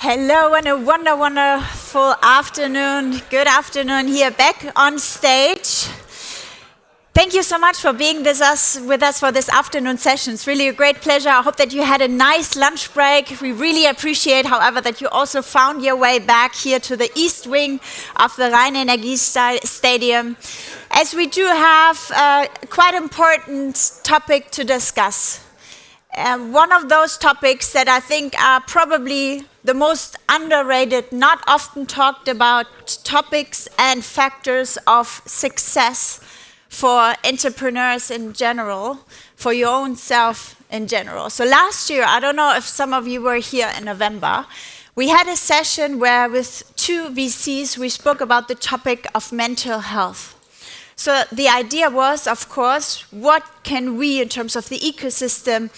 Hello and a wonderful afternoon. Good afternoon here back on stage. Thank you so much for being with us for this afternoon session. It's really a great pleasure. I hope that you had a nice lunch break. We really appreciate, however, that you also found your way back here to the east wing of the Rhein-Energie Stadium, as we do have a quite important topic to discuss. One of those topics that I think are probably the most underrated, not often talked about topics and factors of success for entrepreneurs in general, for your own self in general. So last year, I don't know if some of you were here in November, we had a session where with two VCs we spoke about the topic of mental health. So the idea was, of course, what can we, in terms of the ecosystem,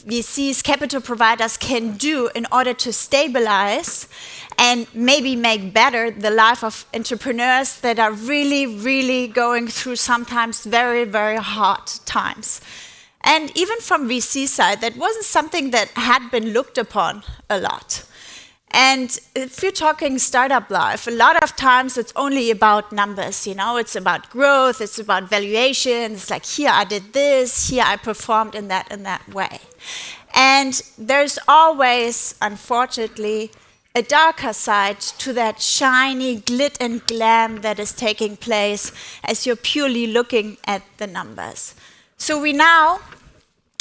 VCs, capital providers can do in order to stabilize and maybe make better the life of entrepreneurs that are really going through sometimes very hard times. And even from VC side, that wasn't something that had been looked upon a lot. And if you're talking startup life, a lot of times it's only about numbers, it's about growth, it's about valuation, it's like, here I did this, here I performed in that way. And there's always, unfortunately, a darker side to that shiny glit and glam that is taking place as you're purely looking at the numbers. So we now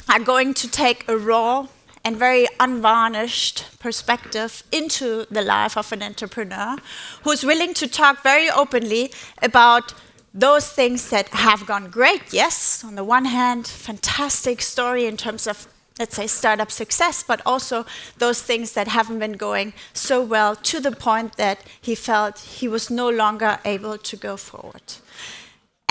are going to take a raw and very unvarnished perspective into the life of an entrepreneur who's willing to talk very openly about those things that have gone great. Yes, on the one hand, fantastic story in terms of, let's say, startup success, but also those things that haven't been going so well to the point that he felt he was no longer able to go forward.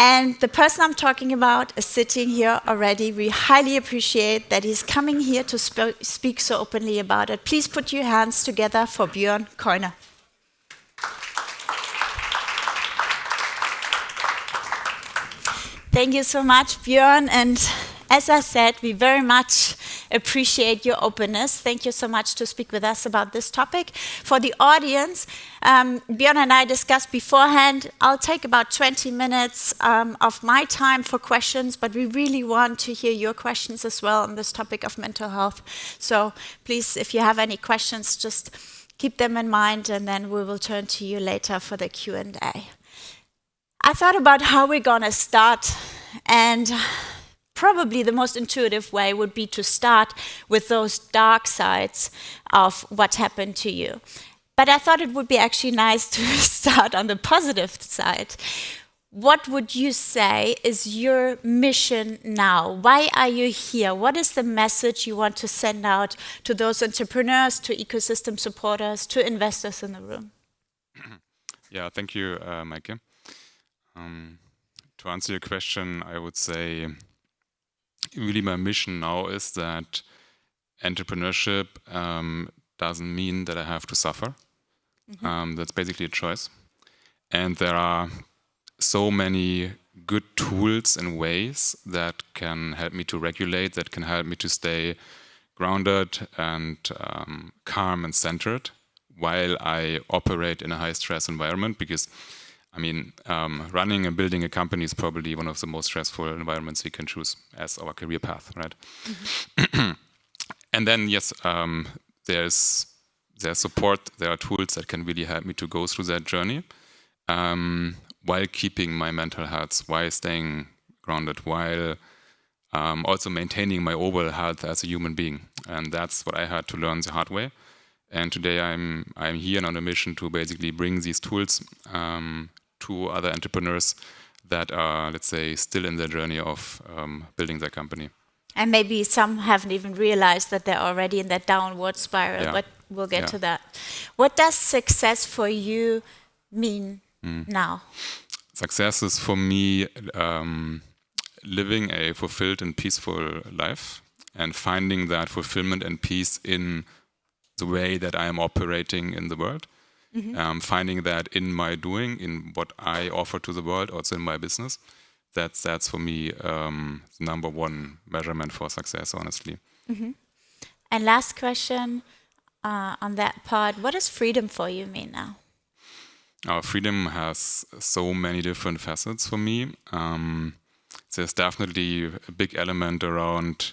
And the person I'm talking about is sitting here already. We highly appreciate that he's coming here to speak so openly about it. Please put your hands together for Björn Keune. Thank you so much, Björn. And as I said, we very much appreciate your openness. Thank you so much to speak with us about this topic. For the audience, Björn and I discussed beforehand, I'll take about 20 minutes of my time for questions, but we really want to hear your questions as well on this topic of mental health. So please, if you have any questions, just keep them in mind, and then we will turn to you later for the Q&A. I thought about how we're going to start, and probably the most intuitive way would be to start with those dark sides of what happened to you. But I thought it would be actually nice to start on the positive side. What would you say is your mission now? Why are you here? What is the message you want to send out to those entrepreneurs, to ecosystem supporters, to investors in the room? Yeah, thank you, Maike. To answer your question, I would say really my mission now is that entrepreneurship doesn't mean that I have to suffer. That's basically a choice. And there are so many good tools and ways that can help me to regulate, that can help me to stay grounded and calm and centered while I operate in a high-stress environment, because running and building a company is probably one of the most stressful environments we can choose as our career path, right? And then, yes, there's support, there are tools that can really help me to go through that journey while keeping my mental health, while staying grounded, while also maintaining my overall health as a human being. And that's what I had to learn the hard way. And today I'm here on a mission to basically bring these tools to other entrepreneurs that are, let's say, still in their journey of building their company. And maybe some haven't even realized that they're already in that downward spiral, Yeah. but we'll get to that. What does success for you mean now? Success is for me living a fulfilled and peaceful life and finding that fulfillment and peace in the way that I am operating in the world. Finding that in my doing, in what I offer to the world, also in my business. That's for me the number one measurement for success, honestly. And last question, on that part. What does freedom for you mean now? Freedom has so many different facets for me. There's definitely a big element around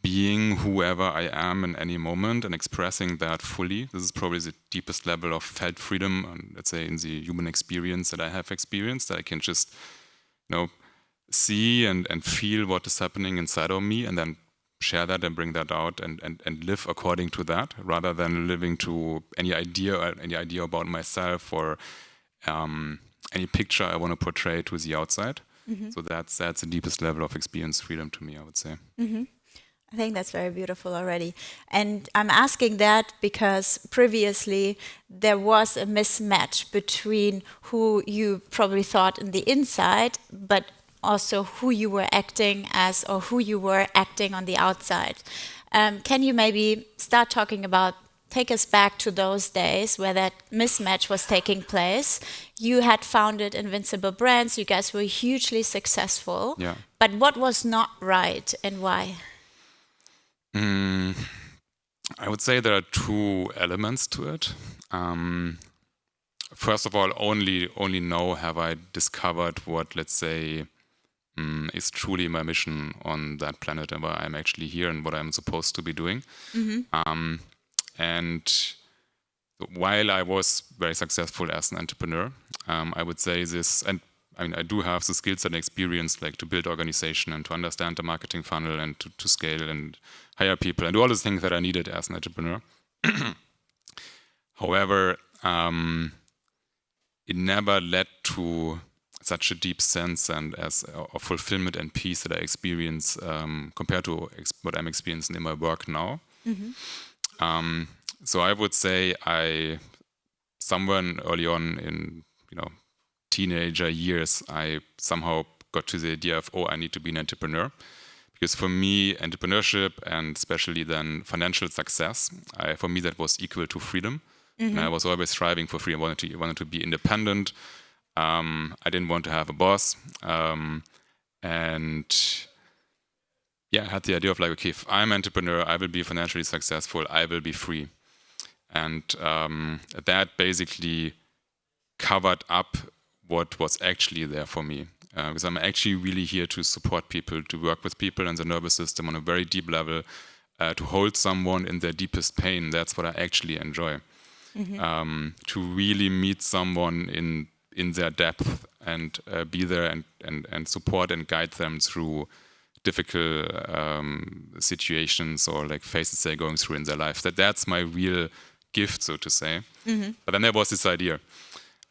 being whoever I am in any moment and expressing that fully. This is probably the deepest level of felt freedom, let's say, in the human experience that I have experienced, that I can just, see and feel what is happening inside of me and then share that and bring that out and live according to that, rather than living to any idea about myself or any picture I want to portray to the outside. So that's the deepest level of experience freedom to me, I would say. I think that's very beautiful already. And I'm asking that because previously there was a mismatch between who you probably thought in the inside, but also who you were acting as or who you were acting on the outside. Can you maybe start talking about, take us back to those days where that mismatch was taking place? You had founded Invincible Brands, you guys were hugely successful, Yeah. but what was not right and why? I would say there are two elements to it. First of all, only now have I discovered what, let's say, is truly my mission on that planet and why I'm actually here and what I'm supposed to be doing. And while I was very successful as an entrepreneur, I would say this, and I do have the skills and experience like to build organization and to understand the marketing funnel and to scale and hire people and do all those things that I needed as an entrepreneur. However, it never led to such a deep sense and as of fulfillment and peace that I experience compared to what I'm experiencing in my work now. So I would say somewhere early on in teenager years, I somehow got to the idea of, I need to be an entrepreneur. Because for me, entrepreneurship and especially then financial success, for me that was equal to freedom. And I was always striving for freedom. I wanted to be independent. I didn't want to have a boss. And I had the idea of like, okay, if I'm an entrepreneur, I will be financially successful, I will be free. And that basically covered up what was actually there for me. Because I'm actually really here to support people, to work with people and the nervous system on a very deep level, to hold someone in their deepest pain. That's what I actually enjoy. To really meet someone in their depth and be there and support and guide them through difficult situations or like phases they're going through in their life. That's my real gift, so to say. But then there was this idea.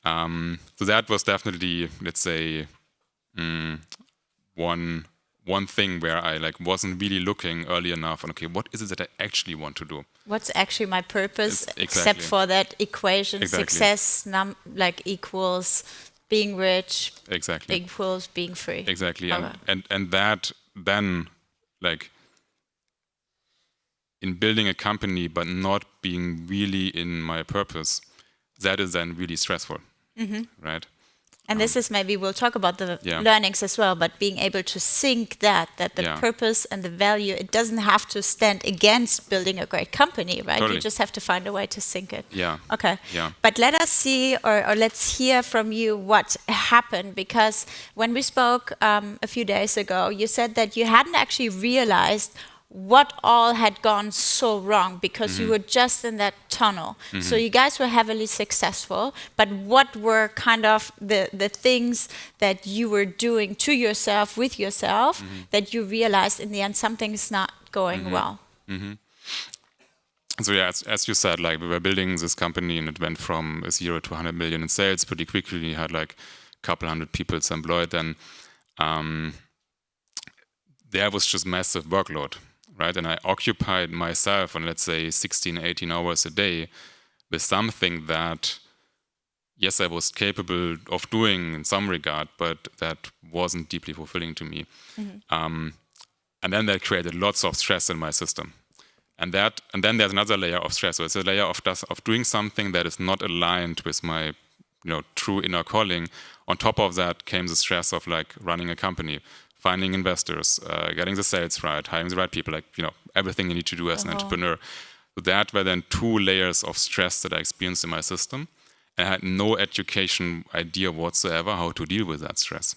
So that was definitely, let's say, one thing where I like wasn't really looking early enough on, okay, what is it that I actually want to do? What's actually my purpose, Exactly. except for that equation, Exactly. success equals being rich, Exactly. equals being free. Exactly. Okay. And that then, like, in building a company but not being really in my purpose, that is then really stressful, right? And this is maybe, we'll talk about the Yeah. learnings as well, but being able to sync that the Yeah. purpose and the value, it doesn't have to stand against building a great company, right? Totally. You just have to find a way to sync it. Yeah. Okay. Yeah. But let us see, or let's hear from you what happened, because when we spoke a few days ago, you said that you hadn't actually realized what all had gone so wrong because you were just in that tunnel. So you guys were heavily successful, but what were kind of the things that you were doing to yourself, with yourself, that you realized in the end something's not going well? So yeah, as you said, like we were building this company and it went from 0 to 100 million in sales pretty quickly. We had like a couple hundred people employed, and there was just massive workload, right? And I occupied myself on, let's say, 16, 18 hours a day with something that, yes, I was capable of doing in some regard, but that wasn't deeply fulfilling to me. And then that created lots of stress in my system. And then there's another layer of stress. So it's a layer of doing something that is not aligned with my true inner calling. On top of that came the stress of like running a company, finding investors, getting the sales right, hiring the right people, like everything you need to do as an entrepreneur. So that were then 2 layers of stress that I experienced in my system. I had no education idea whatsoever how to deal with that stress.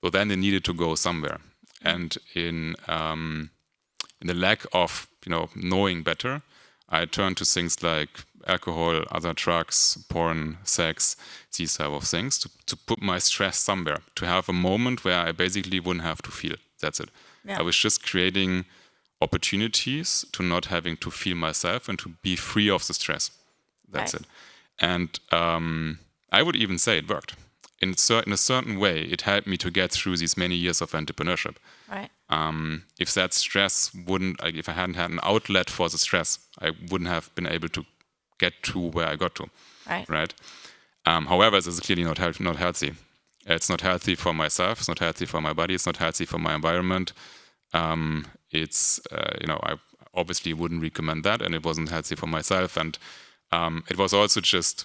So then it needed to go somewhere. And in the lack of knowing better, I turned to things like alcohol, other drugs, porn, sex, these type of things to put my stress somewhere, to have a moment where I basically wouldn't have to feel. That's it. Yeah. I was just creating opportunities to not having to feel myself and to be free of the stress. That's it. And I would even say it worked. In a certain way, it helped me to get through these many years of entrepreneurship. Right. If that stress if I hadn't had an outlet for the stress, I wouldn't have been able to get to where I got to. Right. However, this is clearly not healthy. It's not healthy for myself. It's not healthy for my body. It's not healthy for my environment. I obviously wouldn't recommend that, and it wasn't healthy for myself. And it was also just,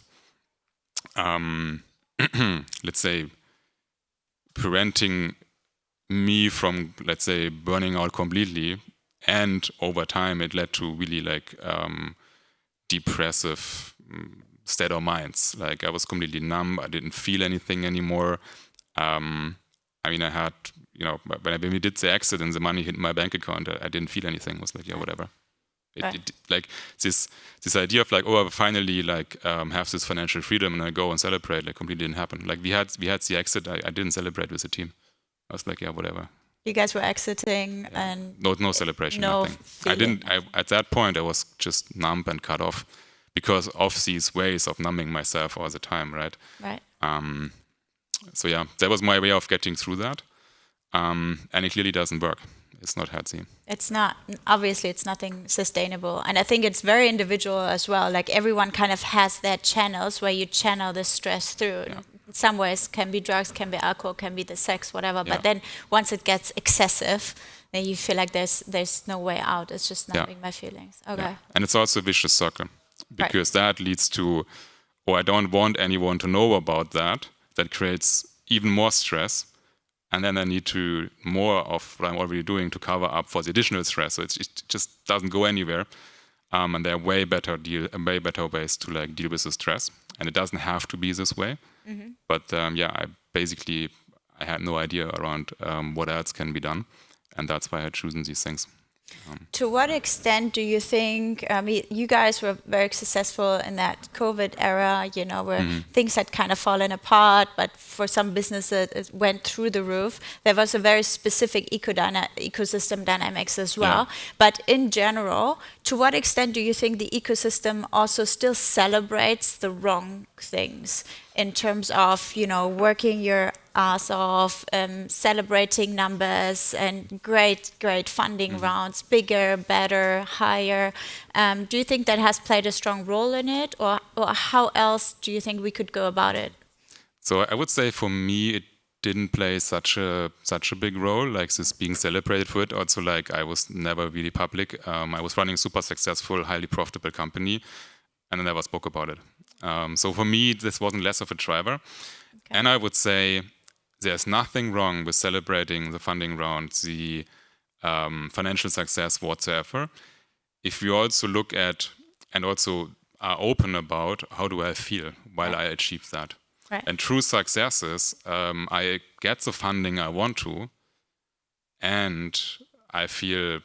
let's say, preventing me from, let's say, burning out completely. And over time, it led to really depressive state of minds. Like I was completely numb. I didn't feel anything anymore. I had, when we did the accident, the money hit my bank account. I didn't feel anything. It was like, yeah, whatever. Like this idea of like, oh, I finally have this financial freedom and I go and celebrate, like completely didn't happen. Like we had the exit. I didn't celebrate with the team. I was like, yeah, whatever. You guys were exiting and no celebration. No nothing. feeling. At that point I was just numb and cut off because of these ways of numbing myself all the time, right? Right. So yeah, that was my way of getting through that. And it clearly doesn't work. It's not healthy. It's not, obviously it's nothing sustainable. And I think it's very individual as well. Like everyone kind of has their channels where you channel the stress through. Yeah. In some ways can be drugs, can be alcohol, can be the sex, whatever. Yeah. But then once it gets excessive, then you feel like there's no way out. It's just numbing my feelings. Okay. Yeah. And it's also a vicious circle because that leads to, I don't want anyone to know about that. That creates even more stress. And then I need to more of what I'm already doing to cover up for the additional stress. So it just doesn't go anywhere. And there are way better ways to deal with the stress. And it doesn't have to be this way. Mm-hmm. But I had no idea around what else can be done. And that's why I had chosen these things. To what extent do you think, you guys were very successful in that COVID era, where things had kind of fallen apart, but for some businesses it went through the roof. There was a very specific ecosystem dynamics as well. Yeah. But in general, to what extent do you think the ecosystem also still celebrates the wrong things in terms of, working your ass off, celebrating numbers and great funding rounds, bigger, better, higher. Do you think that has played a strong role in it, or how else do you think we could go about it? So I would say for me, it didn't play such a big role, like this being celebrated for it. Also, I was never really public. I was running a super successful, highly profitable company, and I never spoke about it. So for me, this wasn't less of a driver. Okay. And I would say there's nothing wrong with celebrating the funding round, the financial success whatsoever, if we also look at and also are open about how do I feel while I achieve that. Right. And true success is I get the funding I want to, and I feel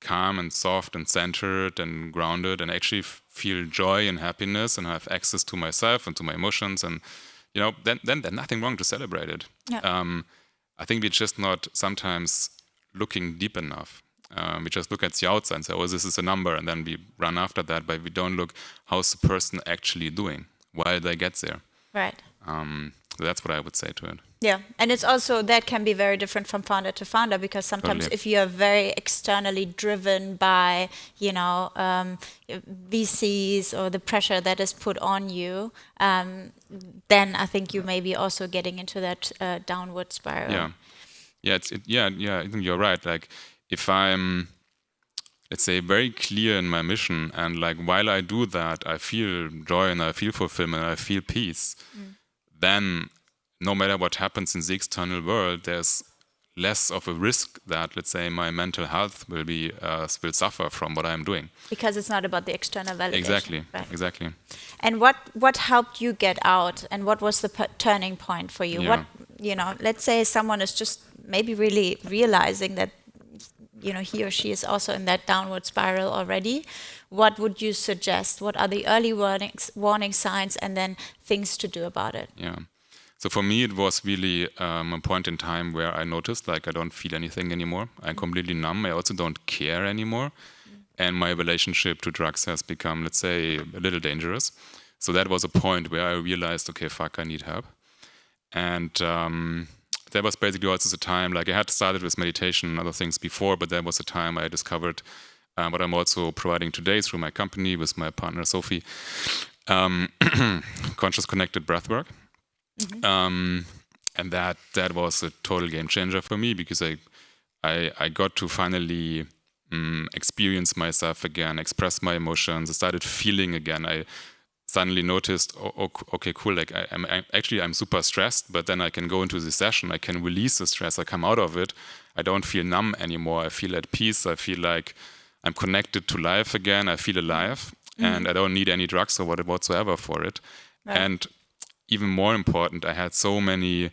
calm and soft and centered and grounded and actually feel joy and happiness and have access to myself and to my emotions, and then there's nothing wrong to celebrate it. Yeah. I think we're just not sometimes looking deep enough. We just look at the outside and say, oh, this is a number, and then we run after that, but we don't look how's the person actually doing while they get there. Right. So that's what I would say to it. Yeah, and it's also, that can be very different from founder to founder, because sometimes if you are very externally driven by, VCs or the pressure that is put on you, then I think you may be also getting into that downward spiral. Yeah, I think you're right. Like if I'm, let's say, very clear in my mission, and while I do that, I feel joy and I feel fulfillment and I feel peace, then no matter what happens in the external world, there's less of a risk that, let's say, my mental health will suffer from what I'm doing. Because it's not about the external validation. Exactly, right. exactly. And what helped you get out, and what was the turning point for you? Yeah. What, let's say someone is just maybe really realizing that, he or she is also in that downward spiral already. What would you suggest? What are the early warning signs, and then things to do about it? Yeah. So for me, it was really a point in time where I noticed like I don't feel anything anymore. I'm completely numb. I also don't care anymore. And my relationship to drugs has become, let's say, a little dangerous. So that was a point where I realized, okay, fuck, I need help. And that was basically also the time, like I had started with meditation and other things before, but that was the time I discovered what I'm also providing today through my company with my partner, Sophie, conscious connected breathwork. And that was a total game changer for me, because I got to finally experience myself again, express my emotions. I started feeling again. I suddenly noticed, okay, cool. Like I'm super stressed, but then I can go into the session. I can release the stress. I come out of it. I don't feel numb anymore. I feel at peace. I feel like I'm connected to life again. I feel alive, and I don't need any drugs or whatsoever for it. Right. And even more important, I had so many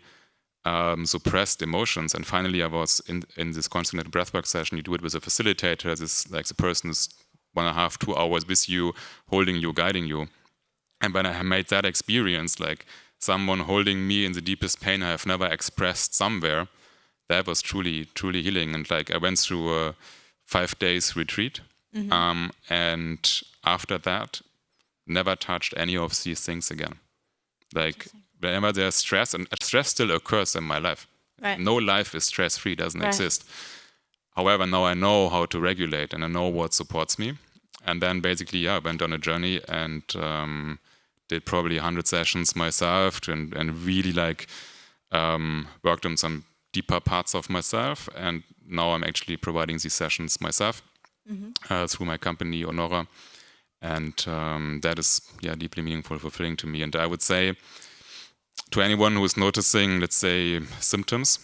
suppressed emotions, and finally I was in this constant breathwork session. You do it with a facilitator. This like the person is 1.5 to 2 hours with you, holding you, guiding you. And when I made that experience, like someone holding me in the deepest pain I have never expressed somewhere, that was truly, truly healing. And like I went through a 5 days retreat, and after that, never touched any of these things again. Like whenever there's stress, and stress still occurs in my life. Right. No life is stress-free, doesn't exist. However, now I know how to regulate, and I know what supports me. And then basically, I went on a journey and did probably 100 sessions myself and really like worked on some deeper parts of myself. And now I'm actually providing these sessions myself through my company, Honora. And that is deeply meaningful, fulfilling to me. And I would say to anyone who is noticing, let's say, symptoms,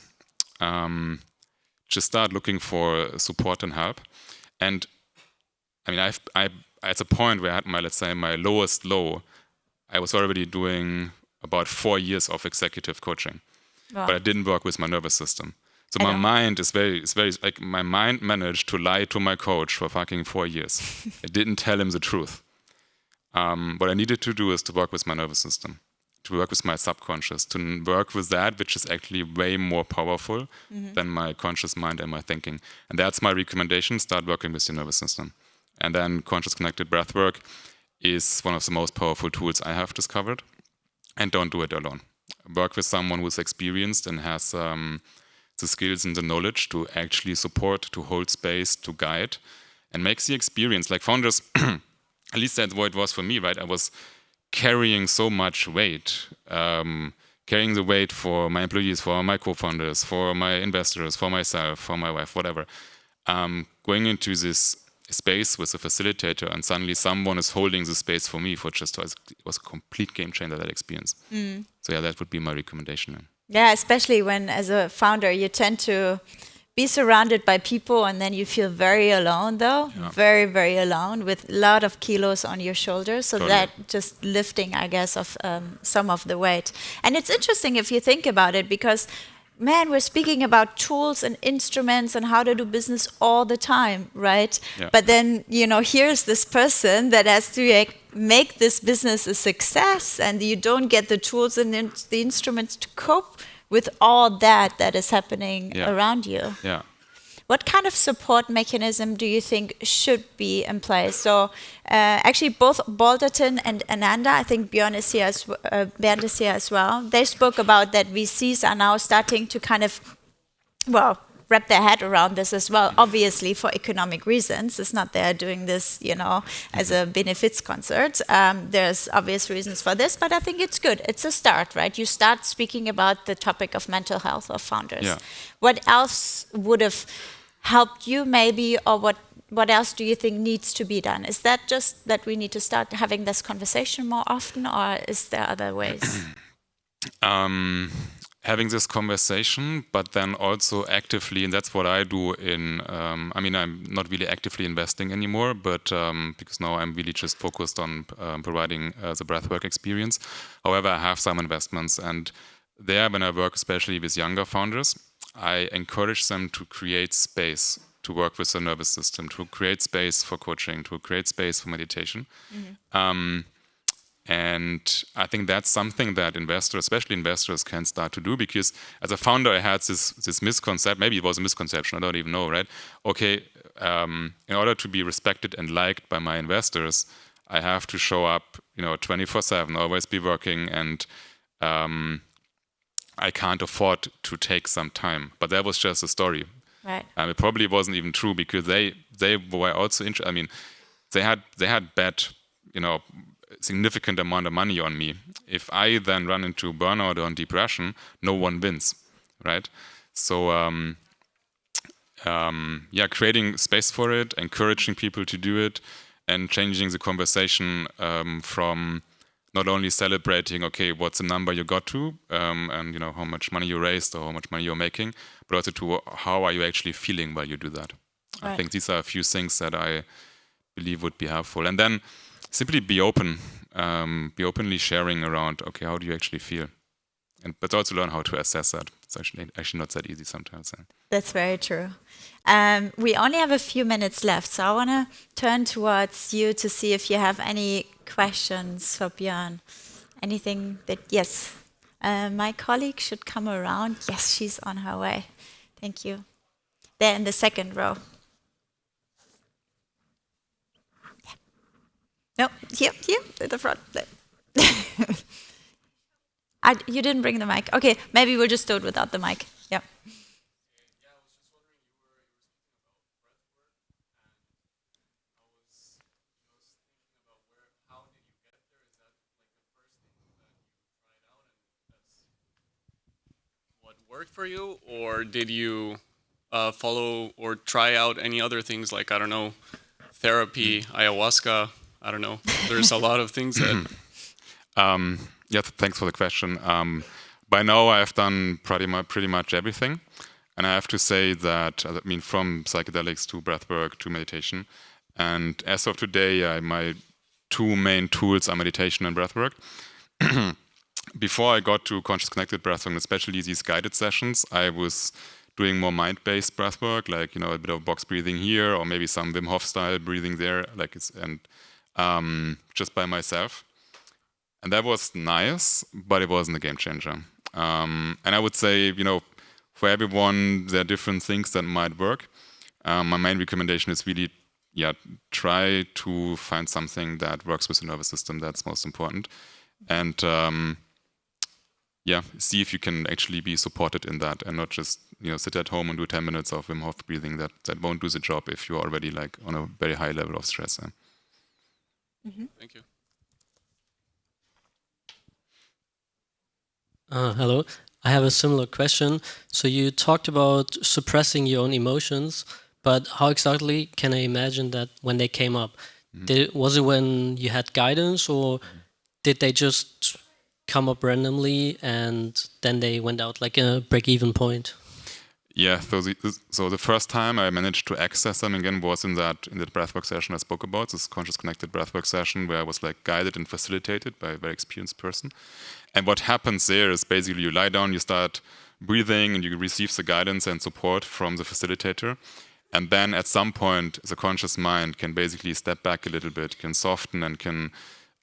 just start looking for support and help. And I mean, I at a point where I had my lowest low, I was already doing about 4 years of executive coaching, but I didn't work with my nervous system. So my mind is very like my mind managed to lie to my coach for fucking 4 years. I didn't tell him the truth. What I needed to do is to work with my nervous system, to work with my subconscious, to work with that, which is actually way more powerful than my conscious mind and my thinking. And that's my recommendation: start working with your nervous system. And then conscious connected breathwork is one of the most powerful tools I have discovered. And don't do it alone. Work with someone who's experienced and has the skills and the knowledge to actually support, to hold space, to guide, and make the experience. Like founders, at least that's what it was for me, right? I was carrying so much weight, carrying the weight for my employees, for my co-founders, for my investors, for myself, for my wife, whatever. Going into this space with a facilitator, and suddenly someone is holding the space for me for just it was a complete game changer, that experience. So that would be my recommendation. Yeah, especially when as a founder you tend to be surrounded by people, and then you feel very alone though, very, very alone, with a lot of kilos on your shoulders. So that just lifting, I guess, of some of the weight. And it's interesting if you think about it, because man, we're speaking about tools and instruments and how to do business all the time, right? Yeah. But then, here's this person that has to make this business a success, and you don't get the tools and the instruments to cope with all that is happening around you. Yeah. What kind of support mechanism do you think should be in place? So actually both Balderton and Ananda, I think Bernd is here as well, they spoke about that VCs are now starting to kind of, wrap their head around this as well, obviously for economic reasons. It's not they're doing this, as a benefits concert. There's obvious reasons for this, but I think it's good. It's a start, right? You start speaking about the topic of mental health of founders. Yeah. What else would have helped you maybe, or what else do you think needs to be done? Is that just that we need to start having this conversation more often, or is there other ways? having this conversation, but then also actively, and that's what I do in, I mean, I'm not really actively investing anymore, but because now I'm really just focused on providing the breathwork experience. However, I have some investments, and there, when I work especially with younger founders, I encourage them to create space to work with the nervous system, to create space for coaching, to create space for meditation. And I think that's something that investors, especially investors, can start to do, because as a founder, I had this misconception, maybe it was a misconception, I don't even know, right? Okay, in order to be respected and liked by my investors, I have to show up, 24/7, always be working, and I can't afford to take some time. But that was just a story. Right. It probably wasn't even true, because they were also I mean, they had bet, significant amount of money on me. If I then run into burnout or depression, no one wins, right? So creating space for it, encouraging people to do it, and changing the conversation from not only celebrating, okay, what's the number you got to, and how much money you raised or how much money you're making, but also to how are you actually feeling while you do that. Right. I think these are a few things that I believe would be helpful. And then simply be open, be openly sharing around, okay, how do you actually feel? But also learn how to assess that. It's actually not that easy sometimes. That's very true. We only have a few minutes left, so I want to turn towards you to see if you have any questions for Björn. Anything that, yes. My colleague should come around. Yes, she's on her way. Thank you. There in the second row. No, here, at the front. You didn't bring the mic. Okay, maybe we'll just do it without the mic. Yeah. Yeah, I was just wondering, you were speaking about breathwork, and I was just thinking about how did you get there? Is that like the first thing that you tried out and that's what worked for you, or did you follow or try out any other things like, I don't know, therapy, ayahuasca? I don't know. There's a lot of things that. Yeah, thanks for the question. By now, I've done pretty much everything, and I have to say that from psychedelics to breathwork to meditation. And as of today, my two main tools are meditation and breathwork. Before I got to conscious connected breathwork, especially these guided sessions, I was doing more mind-based breathwork, like a bit of box breathing here, or maybe some Wim Hof style breathing there, just by myself. And that was nice, but it wasn't a game changer. And I would say, for everyone, there are different things that might work. My main recommendation is really, try to find something that works with the nervous system. That's most important. And see if you can actually be supported in that, and not just sit at home and do 10 minutes of Wim Hof breathing. That won't do the job if you're already on a very high level of stress. Thank you. Hello. I have a similar question. So you talked about suppressing your own emotions, but how exactly can I imagine that when they came up? Was it when you had guidance, or did they just come up randomly and then they went out like a break-even point? Yeah, so the first time I managed to access them again was in the breathwork session I spoke about, this conscious connected breathwork session where I was guided and facilitated by a very experienced person. And what happens there is basically you lie down, you start breathing, and you receive the guidance and support from the facilitator. And then at some point, the conscious mind can basically step back a little bit, can soften, and can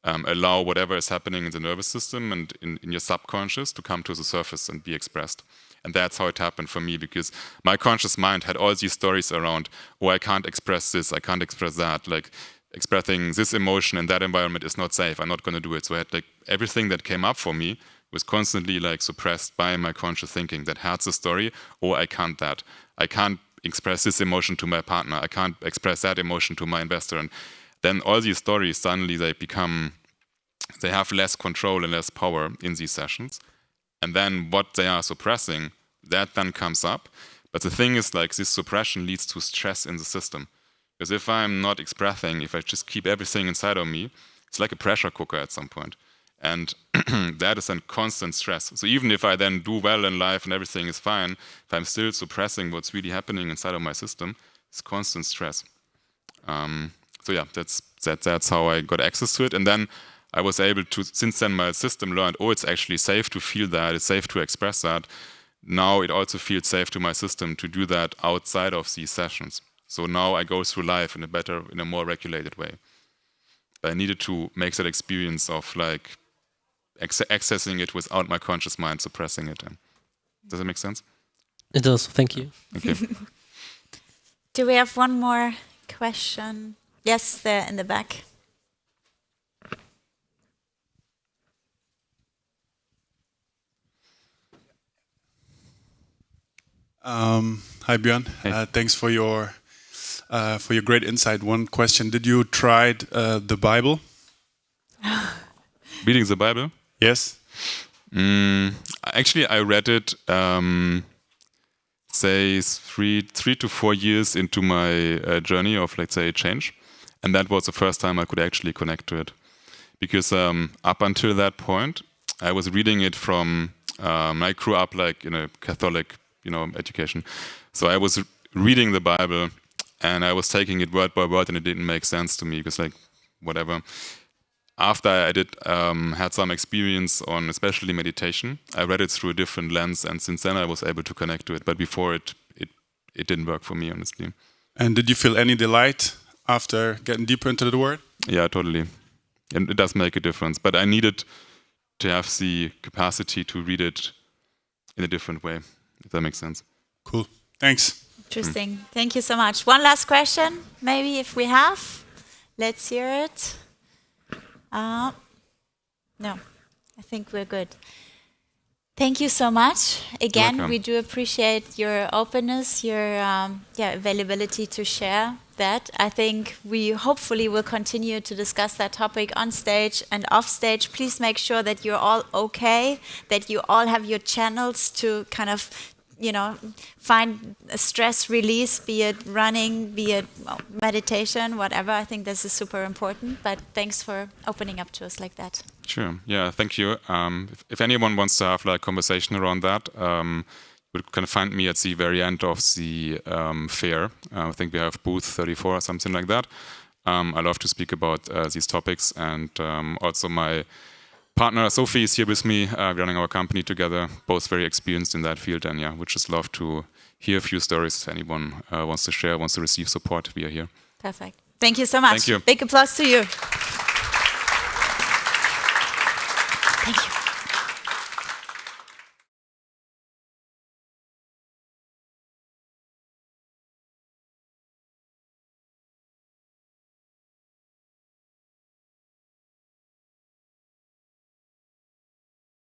allow whatever is happening in the nervous system and in your subconscious to come to the surface and be expressed. And that's how it happened for me, because my conscious mind had all these stories around, I can't express this, I can't express that, expressing this emotion in that environment is not safe, I'm not going to do it. So I had everything that came up for me was constantly suppressed by my conscious thinking that had the story, I can't that. I can't express this emotion to my partner, I can't express that emotion to my investor. And then all these stories, suddenly they have less control and less power in these sessions. And then what they are suppressing, that then comes up. But the thing is, this suppression leads to stress in the system. Because if I'm not expressing, if I just keep everything inside of me, it's like a pressure cooker at some point. And that is a constant stress. So even if I then do well in life and everything is fine, if I'm still suppressing what's really happening inside of my system, it's constant stress. So yeah, that's how I got access to it. And then I was able to, since then my system learned, oh, it's actually safe to feel that, it's safe to express that. Now it also feels safe to my system to do that outside of these sessions. So now I go through life in a more regulated way. I needed to make that experience of like accessing it without my conscious mind suppressing it. Does that make sense? It does. Thank you. Okay. Do we have one more question? Yes, there in the back. Hi Björn. Hey. Thanks for your great insight. One question: did you try the Bible? Reading the Bible? Yes. Actually, I read it, say 3 to 4 years into my journey of, let's say, change, and that was the first time I could actually connect to it, because up until that point, I was reading it from. I grew up like in a Catholic, education, so I was reading the Bible, and I was taking it word by word, and it didn't make sense to me because, like, whatever. After I had some experience on especially meditation, I read it through a different lens, and since then I was able to connect to it. But before it didn't work for me, honestly. And did you feel any delight after getting deeper into the word? Yeah, totally. And it does make a difference. But I needed to have the capacity to read it in a different way, if that makes sense. Cool. Thanks. Interesting. Thank you so much. One last question, maybe, if we have. Let's hear it. No, I think we're good. Thank you so much. Again, welcome. we do appreciate your openness, your availability to share that. I think we hopefully will continue to discuss that topic on stage and off stage. Please make sure that you're all okay, that you all have your channels to kind of find a stress release, be it running, be it meditation, whatever. I think this is super important, but thanks for opening up to us like that. Sure. Yeah, thank you. If anyone wants to have like conversation around that, you can find me at the very end of the fair. I think we have booth 34 or something like that. I love to speak about these topics, and also my partner Sophie is here with me, running our company together, both very experienced in that field, and yeah, would just love to hear a few stories. If anyone wants to share, wants to receive support, we are here. Perfect. Thank you so much. Thank you. Big applause to you. Thank you.